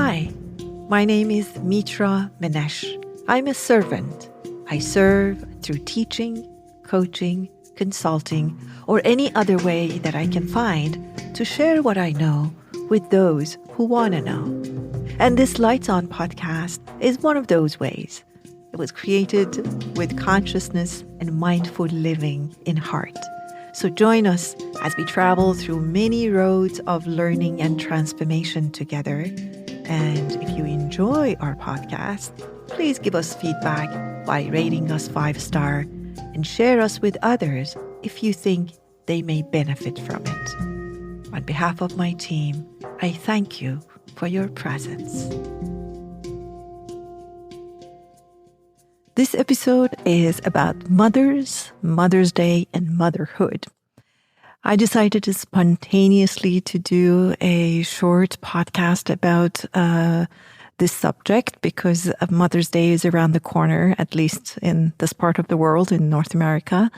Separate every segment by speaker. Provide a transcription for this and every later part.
Speaker 1: Hi, my name is Mitra. I'm a servant. I serve through teaching, coaching, consulting, or any other way that I can find to share what I know with those who want to know. And this Lights On podcast is one of those ways. It was created with consciousness and mindful living in heart. So join us as we travel through many roads of learning and transformation together. And if you enjoy our podcast, please give us feedback by rating us 5-star and share us with others if you think they may benefit from it. On behalf of my team, I thank you for your presence. This episode is about Mother's Day, and motherhood. I decided to spontaneously to do a short podcast about this subject because Mother's Day is around the corner, at least in this part of the world, in North America.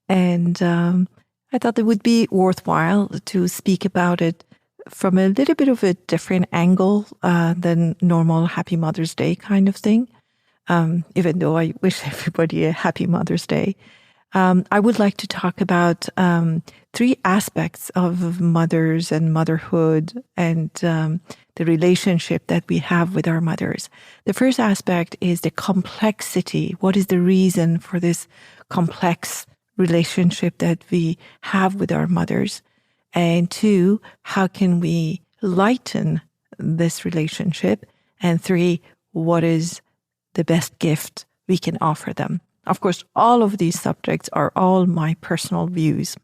Speaker 1: And I thought it would be worthwhile to speak about it from a little bit of a different angle than normal Happy Mother's Day kind of thing. Even though I wish everybody a Happy Mother's Day. I would like to talk about 3 aspects of mothers and motherhood and the relationship that we have with our mothers. The first aspect is the complexity. What is the reason for this complex relationship that we have with our mothers? And 2, how can we lighten this relationship? And 3, what is the best gift we can offer them? Of course, all of these subjects are all my personal views.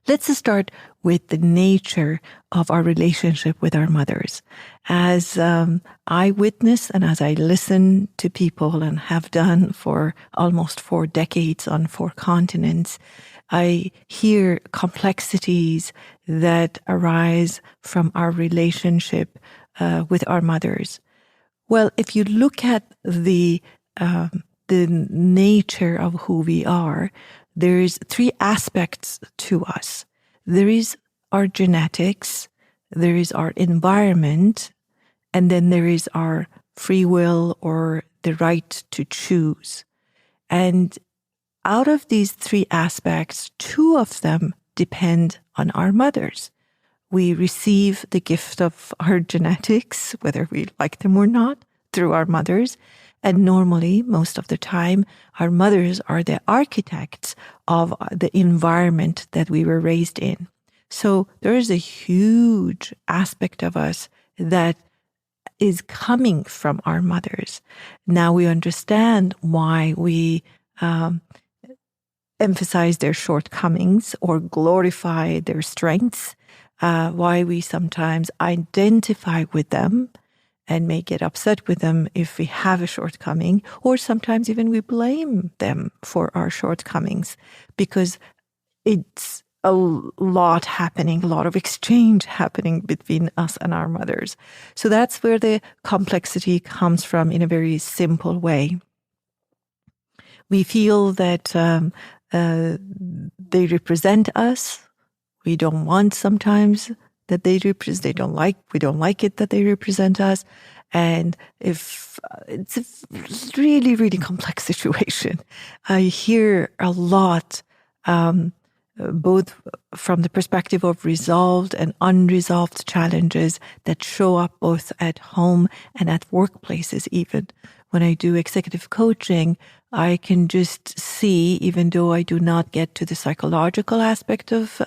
Speaker 1: Let's start with the nature of our relationship with our mothers. As I witness and as I listen to people and have done for almost 4 decades on 4 continents, I hear complexities that arise from our relationship with our mothers. Well, if you look at the nature of who we are, there is 3 aspects to us. There is our genetics, there is our environment, and then there is our free will or the right to choose. And out of these 3 aspects, 2 of them depend on our mothers. We receive the gift of our genetics, whether we like them or not, through our mothers. And normally, most of the time, our mothers are the architects of the environment that we were raised in. So there is a huge aspect of us that is coming from our mothers. Now we understand why we emphasize their shortcomings or glorify their strengths, why we sometimes identify with them and may get upset with them if we have a shortcoming, or sometimes even we blame them for our shortcomings because it's a lot happening, a lot of exchange happening between us and our mothers. So that's where the complexity comes from in a very simple way. We feel that they represent us. We don't want sometimes that we don't like it that they represent us. And if it's a really, really complex situation, I hear a lot, both from the perspective of resolved and unresolved challenges that show up both at home and at workplaces even. When I do executive coaching, I can just see, even though I do not get to the psychological aspect of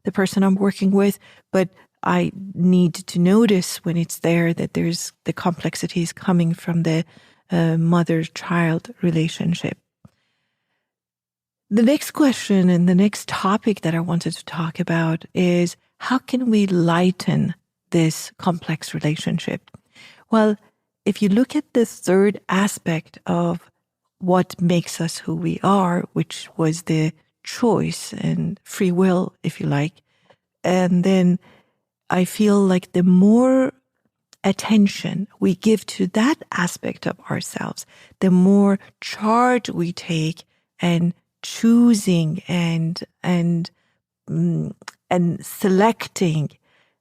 Speaker 1: the person I'm working with, but I need to notice when it's there that there's the complexities coming from the mother-child relationship. The next question and the next topic that I wanted to talk about is how can we lighten this complex relationship? Well, if you look at the 3rd aspect of what makes us who we are, which was the choice and free will, if you like. And then I feel like the more attention we give to that aspect of ourselves, the more charge we take and choosing and selecting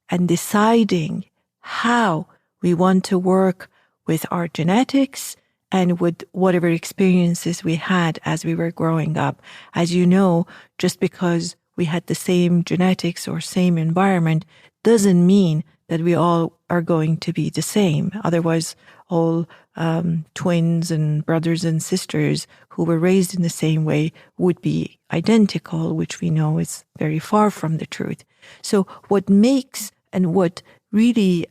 Speaker 1: and deciding how we want to work with our genetics and with whatever experiences we had as we were growing up. As you know, just because we had the same genetics or same environment doesn't mean that we all are going to be the same. Otherwise, all twins and brothers and sisters who were raised in the same way would be identical, which we know is very far from the truth. So what makes and what really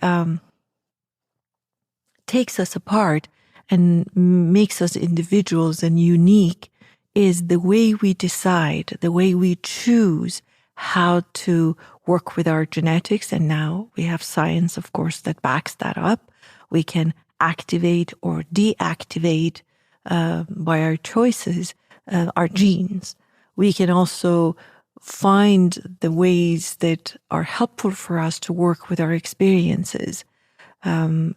Speaker 1: takes us apart and makes us individuals and unique is the way we decide, the way we choose how to work with our genetics. And now we have science, of course, that backs that up. We can activate or deactivate by our choices our genes. We can also find the ways that are helpful for us to work with our experiences and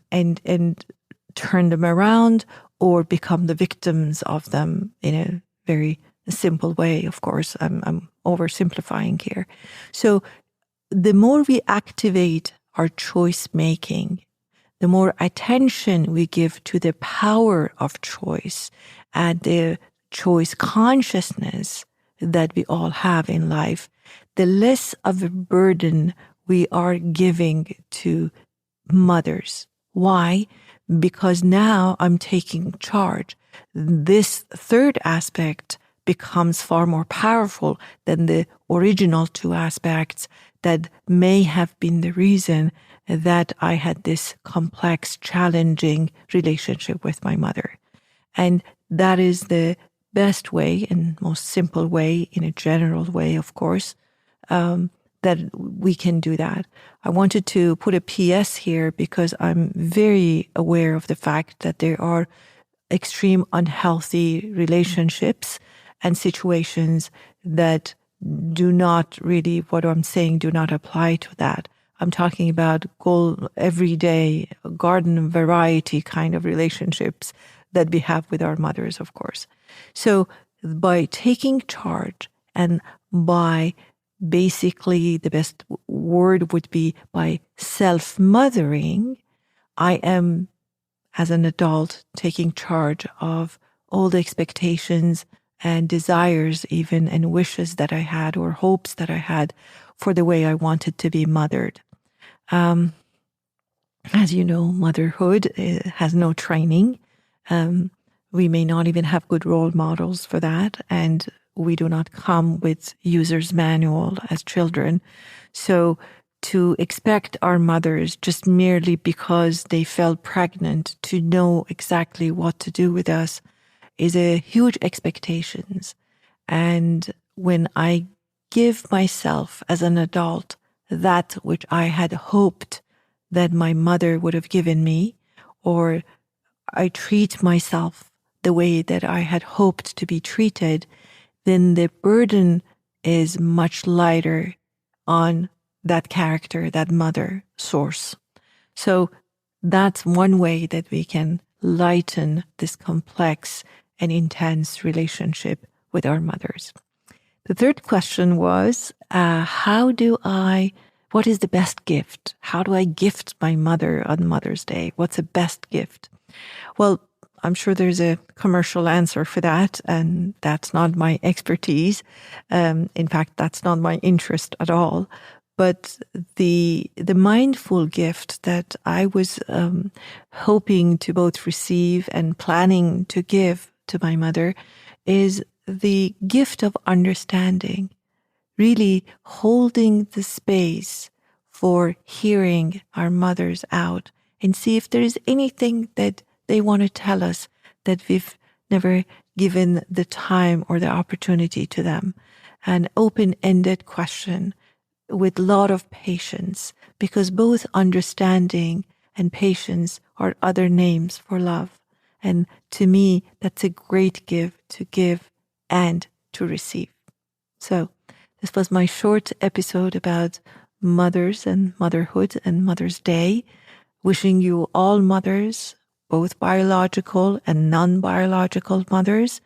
Speaker 1: turn them around or become the victims of them in a very simple way. Of course, I'm oversimplifying here. So the more we activate our choice making, the more attention we give to the power of choice and the choice consciousness that we all have in life, the less of a burden we are giving to mothers. Why? Because now I'm taking charge. This third aspect becomes far more powerful than the original two aspects that may have been the reason that I had this complex, challenging relationship with my mother. And that is the best way and most simple way, in a general way, of course, that we can do that. I wanted to put a PS here because I'm very aware of the fact that there are extreme unhealthy relationships and situations that do not really, what I'm saying, do not apply to that. I'm talking about everyday garden variety kind of relationships that we have with our mothers, of course. So by taking charge and by basically, the best word would be by self-mothering, I am, as an adult, taking charge of all the expectations and desires even and wishes that I had or hopes that I had for the way I wanted to be mothered. As you know, motherhood has no training. We may not even have good role models for that, and we do not come with user's manual as children. So to expect our mothers just merely because they felt pregnant to know exactly what to do with us is a huge expectations. And when I give myself as an adult that which I had hoped that my mother would have given me, or I treat myself the way that I had hoped to be treated, then the burden is much lighter on that character, that mother source. So that's one way that we can lighten this complex and intense relationship with our mothers. The third question was, what is the best gift? How do I gift my mother on Mother's Day? What's the best gift? Well, I'm sure there's a commercial answer for that, and that's not my expertise. In fact, that's not my interest at all. But the mindful gift that I was hoping to both receive and planning to give to my mother is the gift of understanding, really holding the space for hearing our mothers out and see if there is anything that they want to tell us that we've never given the time or the opportunity to them. An open-ended question with a lot of patience, because both understanding and patience are other names for love. And to me, that's a great gift to give and to receive. So this was my short episode about mothers and motherhood and Mother's Day. Wishing you all mothers, both biological and non-biological mothers,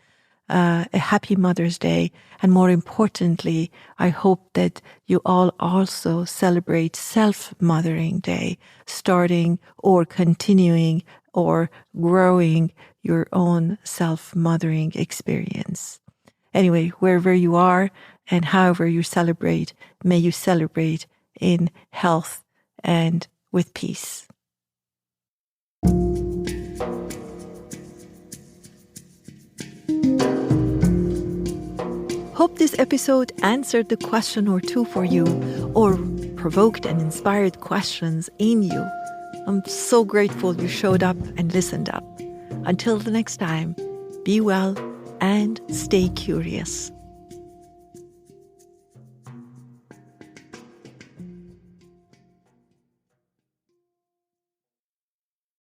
Speaker 1: a happy Mother's Day. And more importantly, I hope that you all also celebrate Self-Mothering Day, starting or continuing or growing your own self-mothering experience. Anyway, wherever you are and however you celebrate, may you celebrate in health and with peace. Hope this episode answered the question or two for you, or provoked and inspired questions in you. I'm so grateful you showed up and listened up. Until the next time, be well and stay curious.